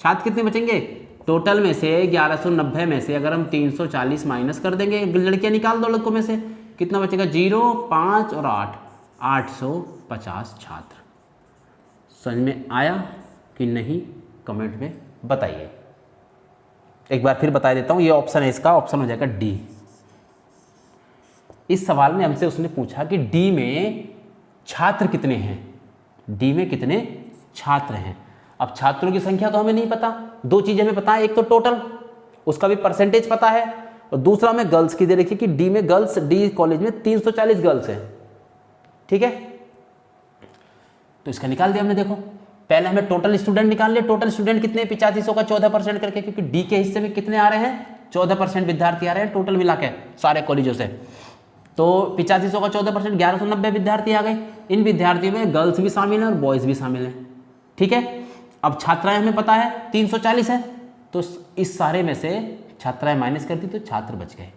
[SPEAKER 1] छात्र कितने बचेंगे, टोटल में से 1190 में से अगर हम 340 माइनस कर देंगे, लड़कियां निकाल दो लड़कों में से, कितना बचेगा 0, 5 और 8, 850 छात्र। समझ में आया कि नहीं, कमेंट में बताइए। एक बार फिर बता देता हूँ, ये ऑप्शन है, इसका ऑप्शन हो जाएगा डी। इस सवाल में हमसे उसने पूछा कि डी में छात्र कितने हैं, डी में कितने छात्र हैं। अब छात्रों की संख्या तो हमें नहीं पता, 2 चीजें हमें पता है, एक तो टोटल, उसका भी परसेंटेज पता है, और दूसरा में गर्ल्स की दे रखी कि डी में गर्ल्स, डी कॉलेज में 340 गर्ल्स हैं। ठीक है, तो इसका निकाल दिया हमने। देखो पहले हमें टोटल स्टूडेंट निकाल लिया, टोटल स्टूडेंट कितने 8500 का 14% करके, क्योंकि डी के हिस्से में कितने आ रहे हैं 14% विद्यार्थी आ रहे हैं टोटल मिला के सारे कॉलेजों से। तो 8500 का 14% 1190 विद्यार्थी आ गए। इन विद्यार्थियों में गर्ल्स भी शामिल हैं और बॉयज भी शामिल हैं। ठीक है, अब छात्राएं हमें पता है 340 है, तो इस सारे में से छात्राएं माइनस कर दी तो छात्र बच गए।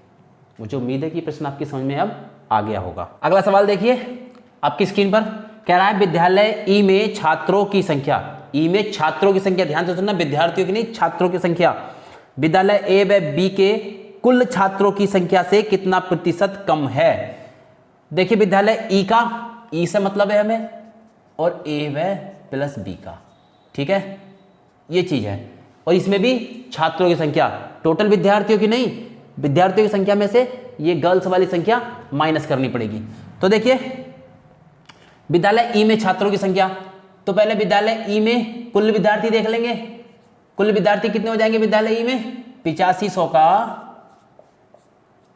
[SPEAKER 1] मुझे उम्मीद है कि प्रश्न आपकी समझ में अब आ गया होगा। अगला सवाल देखिए आपकी स्क्रीन पर, कह रहा है विद्यालय ई में छात्रों की संख्या, ई में छात्रों की संख्या, ध्यान से सुनना, विद्यार्थियों की नहीं, छात्रों की संख्या, विद्यालय ए व बी के कुल छात्रों की संख्या से कितना प्रतिशत कम है। देखिए विद्यालय ई का, ई से मतलब है हमें, और ए व प्लस बी का, ठीक है, ये चीज है। और इसमें भी छात्रों की संख्या, टोटल विद्यार्थियों की नहीं, विद्यार्थियों की संख्या में से ये गर्ल्स वाली संख्या माइनस करनी पड़ेगी। तो देखिए विद्यालय ई में छात्रों की संख्या, तो पहले विद्यालय ई में कुल विद्यार्थी देख लेंगे। कुल विद्यार्थी कितने हो जाएंगे विद्यालय ई में? 8500 का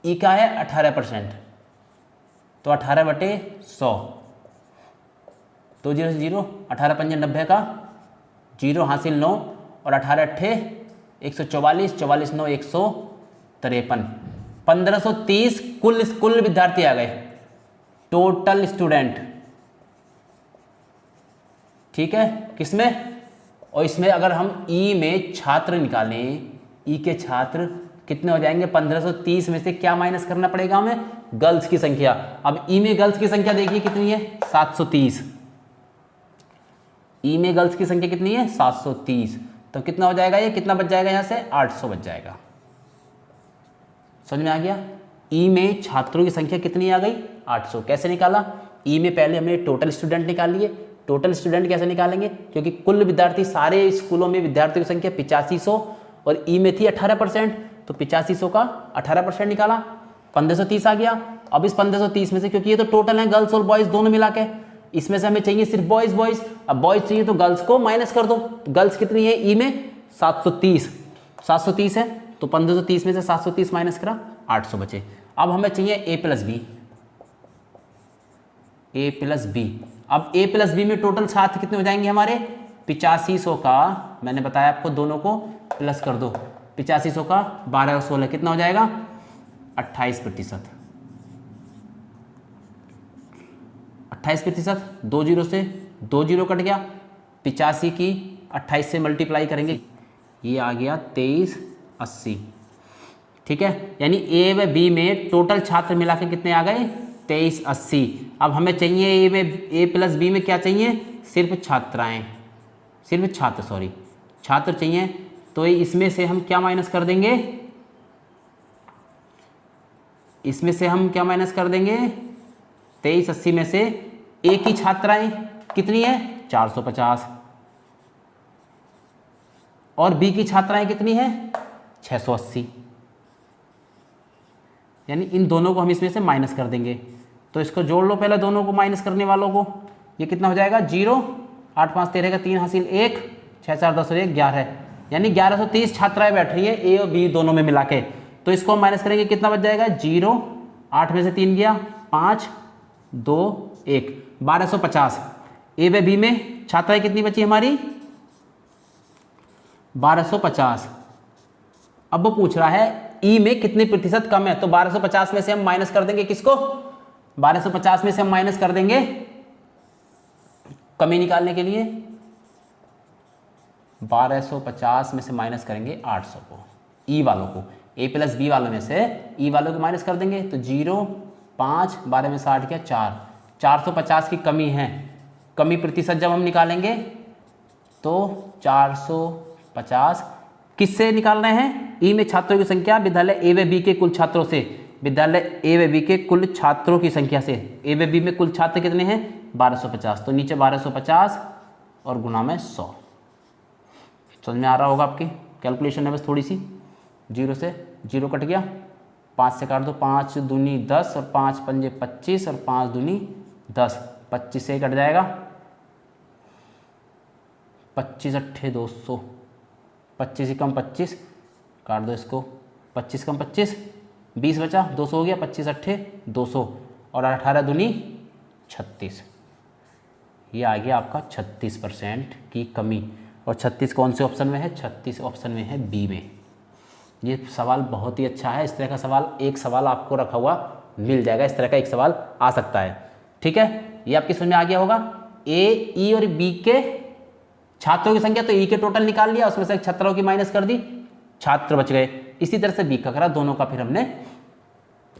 [SPEAKER 1] ई का है 18%, तो 18/100, 2 0 से 0, 18 5 90 का 0 हासिल 9, और 18 8 144, 44 9 153, 1530 कुल विद्यार्थी आ गए, टोटल स्टूडेंट, ठीक है, किसमें? और इसमें अगर हम ई में छात्र निकालें, ई के छात्र कितने हो जाएंगे? 1530 में से क्या माइनस करना पड़ेगा हमें? गर्ल्स की संख्या। अब ई में गर्ल्स की संख्या देखिए कितनी है? 730। ई में गर्ल्स की संख्या कितनी है? 730। तो कितना हो जाएगा ये? कितना बच जाएगा यहाँ से? 800 बच जाएगा। समझ में आ गया? ई में छात्रों की संख्या कितनी आ गई? 800। कैसे निकाला? ई में पहले हमने टोटल स्टूडेंट निकाल लिए। टोटल स्टूडेंट कैसे निकालेंगे? क्योंकि कुल विद्यार्थी सारे स्कूलों में विद्यार्थियों की संख्या 8500 और ई में थी 18%, तो 8500 का 18% निकाला, 1530 आ गया। अब इस 1530 में से, क्योंकि ये तो टोटल है गर्ल्स और बॉयज दोनों मिला के, इसमें से हमें चाहिए सिर्फ बॉयज। अब बॉयज चाहिए तो गर्ल्स को माइनस कर दो। गर्ल्स कितनी है ई में? 730 है, तो 1530 में से 730 माइनस करा, 800 बचे। अब हमें चाहिए ए प्लस बी। अब ए प्लस बी में टोटल छात्र कितने हो जाएंगे हमारे? 8500 का, मैंने बताया आपको दोनों को प्लस कर दो, 8500 का 12 और 16 कितना हो जाएगा? 28%। 28%, 2 0 से 2 0 कट गया, 85 की 28 से मल्टीप्लाई करेंगे, ये आ गया 2380, ठीक है। यानी ए व बी में टोटल छात्र मिला के कितने आ गए? 2380। अब हमें चाहिए ए प्लस बी में क्या चाहिए? सिर्फ छात्र चाहिए। तो इसमें से हम क्या माइनस कर देंगे? 2380 में से ए की छात्राएं कितनी है? 450, और बी की छात्राएं कितनी है? 680। यानी इन दोनों को हम इसमें से माइनस कर देंगे। तो इसको जोड़ लो पहले, दोनों को माइनस करने वालों को। ये कितना हो जाएगा? 0, 8 5 13 का 3 हासिल 1, 6 4 10 और 1 11, यानी 1130 छात्राएं बैठ रही है ए और बी दोनों में मिला के। तो इसको हम माइनस करेंगे, कितना बच जाएगा? 0, 8 में से 3 गया, 5 2 1, 1250। ए व बी में छात्राएं कितनी बची हमारी? 1250। अब वो पूछ रहा है ई में कितने प्रतिशत कम है, तो 1250 में से हम माइनस कर देंगे किसको? 1250 में से हम माइनस कर देंगे कमी निकालने के लिए, 1250 में से माइनस करेंगे 800 को, ई वालों को। ए प्लस बी वालों में से ई वालों को माइनस कर देंगे, तो 0 5 12 में 60 क्या 4, 450 की कमी है। कमी प्रतिशत जब हम निकालेंगे तो 450 किससे निकाल रहे हैं? ई में छात्रों की संख्या विद्यालय ए व बी के कुल छात्रों से, विद्यालय ए व बी के कुल छात्रों की संख्या से। ए व बी में कुल छात्र कितने हैं? 1250, तो नीचे 1250 और गुना में 100। समझ में आ रहा होगा? आपकी कैलकुलेशन है बस थोड़ी सी। 0 से 0 कट गया, 5 से काट दो, 5 दूनी 10 और 5 पंजे 25 और 5 दूनी 10, 25 से कट जाएगा, 25 अट्ठे 200, 25 ही कम 25, काट दो इसको, 25 कम 25 20 बचा, 200 हो गया, 25 अट्ठे 200 और 18 दूनी 36। ये आ गया आपका 36% की कमी। और 36 कौन से ऑप्शन में है? 36 ऑप्शन में है बी में। ये सवाल बहुत ही अच्छा है। इस तरह का सवाल, एक सवाल आपको रखा हुआ मिल जाएगा, इस तरह का एक सवाल आ सकता है, ठीक है। ये आपकी समझ में आ गया होगा। ए, ई और बी के छात्रों की संख्या, तो ई के टोटल निकाल लिया, उसमें से छात्रों की माइनस कर दी, छात्र बच गए। इसी तरह से बी का करा, दोनों का फिर हमने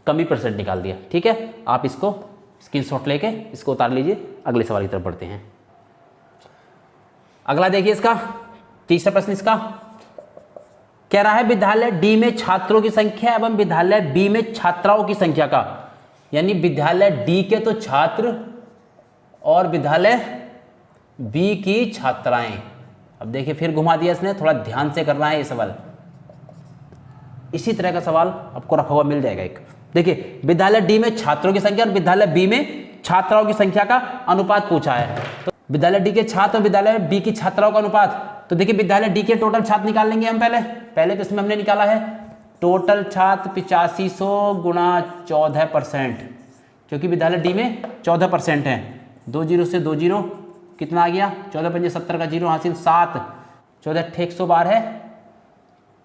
[SPEAKER 1] कमी % निकाल दिया, ठीक है। आप इसको स्क्रीनशॉट लेके इसको उतार लीजिए। अगले सवाल की तरफ बढ़ते हैं। अगला देखिए, इसका तीसरा प्रश्न इसका कह रहा है विद्यालय डी में छात्रों की संख्या एवं विद्यालय बी में छात्राओं की संख्या का यानी विद्यालय डी के तो छात्र और विद्यालय बी की छात्राएं। अब देखिए फिर घुमा दिया इसने, थोड़ा ध्यान से करना है ये सवाल। इसी तरह का सवाल आपको रखा हुआ मिल जाएगा एक। देखिए विद्यालय डी में छात्रों की संख्या और विद्यालय बी में छात्राओं की संख्या का अनुपात पूछा है। तो विद्यालय डी के छात्र और विद्यालय बी की छात्राओं का अनुपात, तो देखिए विद्यालय डी के टोटल छात्र निकाल लेंगे हम पहले तो इसमें हमने निकाला है टोटल छात्र 8500 गुणा 14%, क्योंकि विद्यालय डी में 14% है। 2 जीरो से 2 जीरो कितना आ गया, 14 पंजे 70 का जीरो हासिल 7, 14 112 है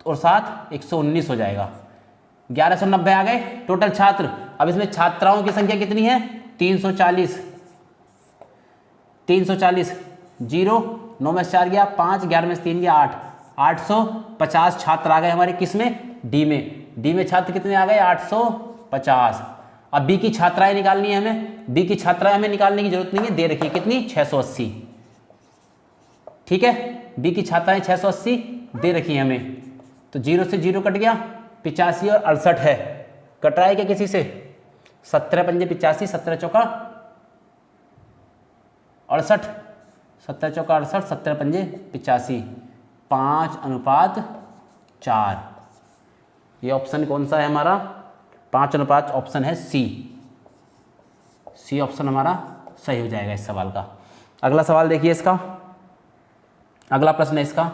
[SPEAKER 1] और 7 119 हो जाएगा। 1190 आ गए टोटल छात्र। अब इसमें छात्राओं की संख्या कितनी है 340, 340 जीरो 9 में 4 गया 5, 11 में 3 गया 8, 850 छात्र आ गए हमारे किस में, डी में। डी में छात्र कितने आ गए 850। अब बी की छात्राएं निकालनी है हमें, बी की छात्राएं हमें निकालने की जरूरत नहीं है, दे रखी है कितनी 680। ठीक है, बी की छात्राएं 680 दे रखी है हमें, तो 0 से 0 कट गया, 85 और 68 है, कट रहा है क्या किसी से, 17 पंजे 85, 17 चौका 68, 17 चौका 68, 17 पंजे 85, 5:4। ये ऑप्शन कौन सा है हमारा, 5:5 ऑप्शन है सी। सी ऑप्शन हमारा सही हो जाएगा इस सवाल का। अगला सवाल देखिए इसका, अगला प्रश्न है इसका,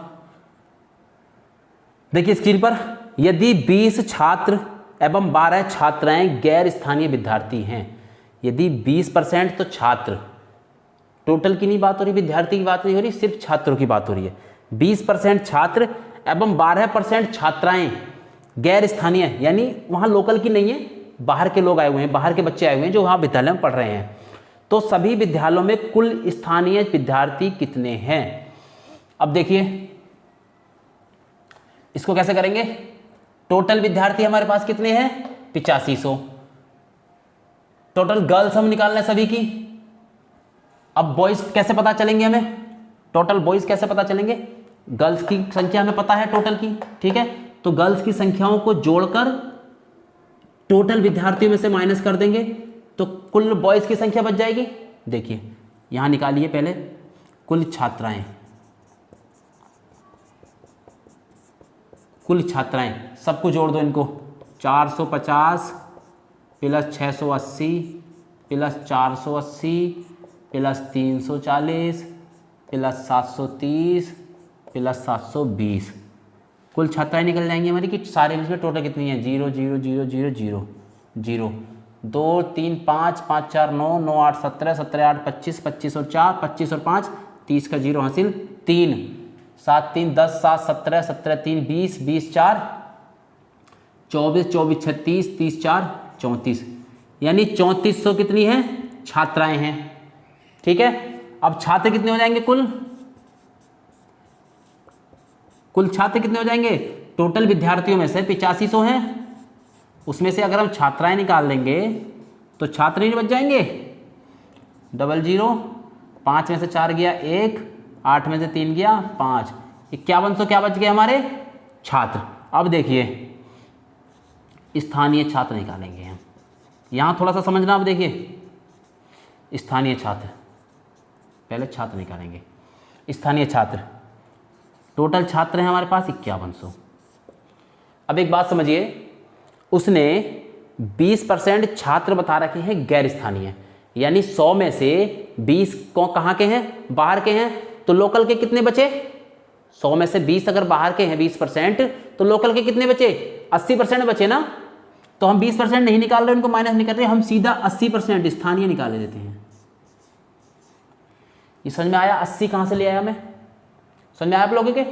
[SPEAKER 1] देखिए स्क्रीन पर, यदि 20 छात्र एवं 12 छात्राएं गैर स्थानीय विद्यार्थी हैं, यदि 20% तो छात्र, टोटल की नहीं बात हो रही, विद्यार्थी की बात नहीं हो रही, सिर्फ छात्रों की बात हो रही है। 20% छात्र एवं 12% छात्राएं गैर स्थानीय, यानी वहाँ लोकल की नहीं है, बाहर के लोग आए हुए हैं, बाहर के बच्चे आए हुए हैं जो वहाँ विद्यालय में पढ़ रहे हैं। तो सभी विद्यालयों में कुल स्थानीय विद्यार्थी कितने हैं। अब देखिए इसको कैसे करेंगे, टोटल विद्यार्थी हमारे पास कितने हैं 8500, टोटल गर्ल्स हम निकालना है सभी की। अब बॉयज कैसे पता चलेंगे हमें, टोटल बॉयज कैसे पता चलेंगे, गर्ल्स की संख्या हमें पता है टोटल की, ठीक है, तो गर्ल्स की संख्याओं को जोड़कर टोटल विद्यार्थियों में से माइनस कर देंगे तो कुल बॉयज की संख्या बच जाएगी। देखिए यहां निकालिए पहले कुल छात्राएं, कुल छात्राएं सबको जोड़ दो इनको, 450 plus 680 plus 480 plus 340 plus 730 plus 720, कुल छात्राएं निकल जाएंगी हमारी कि सारे इसमें टोटल कितनी है 0 0 0 0 0 0 2 3 5 5 4 9 9 8 17 17 8 25 25 और 4 25 और 5 30 का जीरो हासिल 3 7 3 10 7 17 17 3 20 20 4 24 24 36 30 4 34, यानी 3400 कितनी है छात्राएं हैं। ठीक है, अब छात्र कितने हो जाएंगे, कुल छात्र कितने हो जाएंगे, टोटल विद्यार्थियों में से 8500 हैं, उसमें से अगर हम छात्राएं निकाल लेंगे तो छात्र ही बच जाएंगे, 00, 5 में से 4 गया 1, 8 में से 3 गया 5, 5100 क्या बच गए हमारे छात्र। अब देखिए स्थानीय छात्र निकालेंगे हम, यहाँ थोड़ा सा समझना। अब देखिए स्थानीय छात्र, पहले छात्र निकालेंगे, स्थानीय छात्र, टोटल छात्र हैं हमारे पास 5100। अब एक बात समझिए, उसने 20% छात्र बता रखे हैं गैर स्थानीय, यानी 100 में से 20 को कहाँ के हैं, बाहर के हैं, तो लोकल के कितने बचे, 100 में से 20 अगर बाहर के हैं 20%, तो लोकल के कितने बचे 80% बचे ना। तो हम 20% नहीं निकाल रहे, उनको माइनस नहीं कर रहे, हम सीधा 80% स्थानीय निकाल देते हैं। ये समझ में आया, 80 कहाँ से ले आया मैं, समझ में आया आप लोगों के।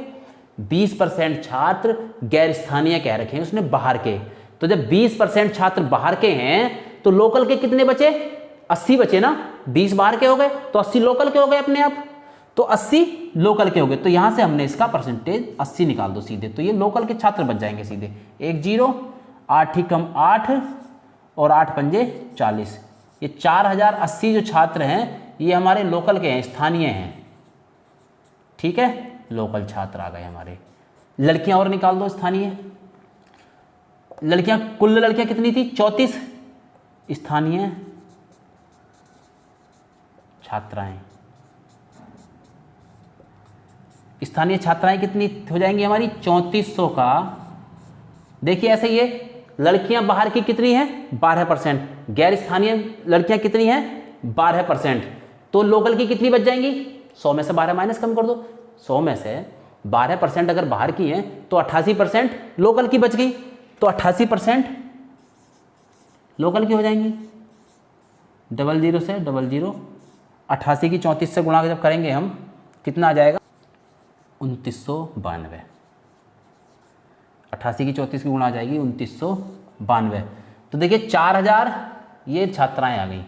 [SPEAKER 1] 20% छात्र गैर स्थानीय कह रखे हैं उसने बाहर के, तो जब 20% छात्र बाहर के हैं तो लोकल के कितने बचे 80 बचे ना, 20 बाहर के हो गए तो 80 लोकल के हो गए अपने आप, तो 80 लोकल के हो गए, तो यहां से हमने इसका परसेंटेज 80 निकाल दो सीधे, तो ये लोकल के छात्र बच जाएंगे सीधे। 1 0, 8 ही कम 8 और 8 पंजे 40, ये 4080 जो छात्र हैं ये हमारे लोकल के हैं, स्थानीय हैं। ठीक है, लोकल छात्र आ गए हमारे। लड़कियां और निकाल दो स्थानीय, लड़कियां, कुल लड़कियां कितनी थी 34, स्थानीय छात्राएं, स्थानीय छात्राएं कितनी हो जाएंगी हमारी 3400 का। देखिए ऐसे ये लड़कियां बाहर की कितनी हैं 12%, गैर स्थानीय लड़कियां कितनी हैं 12%, तो लोकल की कितनी बच जाएंगी 100 में से 12 माइनस कम कर दो, 100 में से 12% अगर बाहर की हैं तो 88% लोकल की बच गई, तो 88% लोकल की हो जाएंगी। 00 से 00, 88 की 34 से गुणा जब करेंगे हम कितना आ जाएगा 2992, 88 की 34 की गुणा आ जाएगी 2992। तो देखिए 4000 ये छात्राएं आ गई,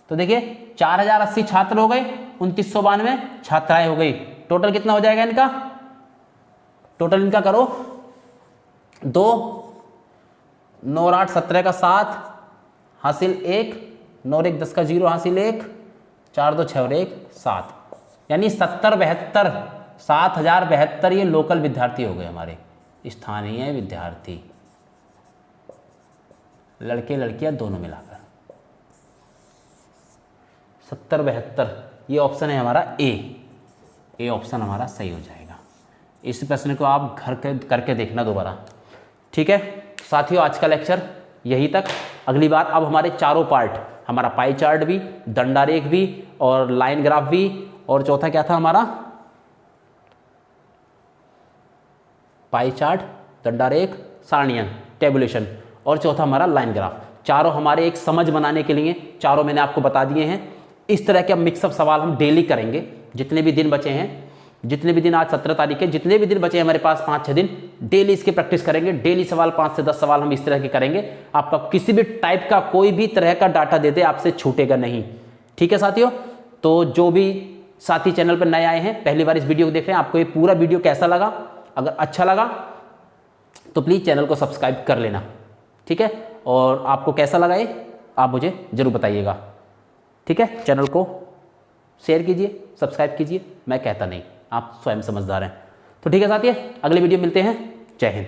[SPEAKER 1] तो देखिए 4080 छात्र हो गए, 2992 छात्राएं हो गई। टोटल कितना हो जाएगा इनका, टोटल इनका करो 2 9 और 8 17 का 7 हासिल 1, 9 और 1 10 का 0 हासिल 1, 4 2 6 और 1 7, यानी 7072 7072 ये लोकल विद्यार्थी हो गए हमारे, स्थानीय विद्यार्थी, लड़के लड़कियां दोनों मिलाकर 7072। ये ऑप्शन है हमारा ए ऑप्शन हमारा सही हो जाएगा। इस प्रश्न को आप घर करके देखना दोबारा, ठीक है साथियों। आज का लेक्चर यही तक, अगली बार अब हमारे चारों पार्ट, हमारा पाई चार्ट भी, दंडारेख भी और लाइन ग्राफ भी, और चौथा क्या था हमारा पाई चार्ट, दंडारेख, सारणियां, टेबुलेशन, और चौथा हमारा लाइन ग्राफ। चारों हमारे एक समझ बनाने के लिए, चारों मैंने आपको बता दिए हैं। इस तरह के मिक्सअप सवाल हम डेली करेंगे, जितने भी दिन बचे हैं, जितने भी दिन आज 17 तारीख है, जितने भी दिन बचे हैं हमारे पास 5-6 दिन, डेली इसकी प्रैक्टिस करेंगे। डेली सवाल 5 से 10 सवाल हम इस तरह के करेंगे। आपका किसी भी टाइप का कोई भी तरह का डाटा देते आपसे छूटेगा नहीं, ठीक है साथियों। तो जो भी साथी चैनल पर नए आए हैं, पहली बार इस वीडियो को देख रहे हैं, आपको ये पूरा वीडियो कैसा लगा, अगर अच्छा लगा तो प्लीज़ चैनल को सब्सक्राइब कर लेना, ठीक है। और आपको कैसा लगा ये आप मुझे ज़रूर बताइएगा, ठीक है। चैनल को शेयर कीजिए, सब्सक्राइब कीजिए, मैं कहता नहीं, आप स्वयं समझदार हैं। तो ठीक है साथियों, अगले वीडियो मिलते हैं। जय हिंद।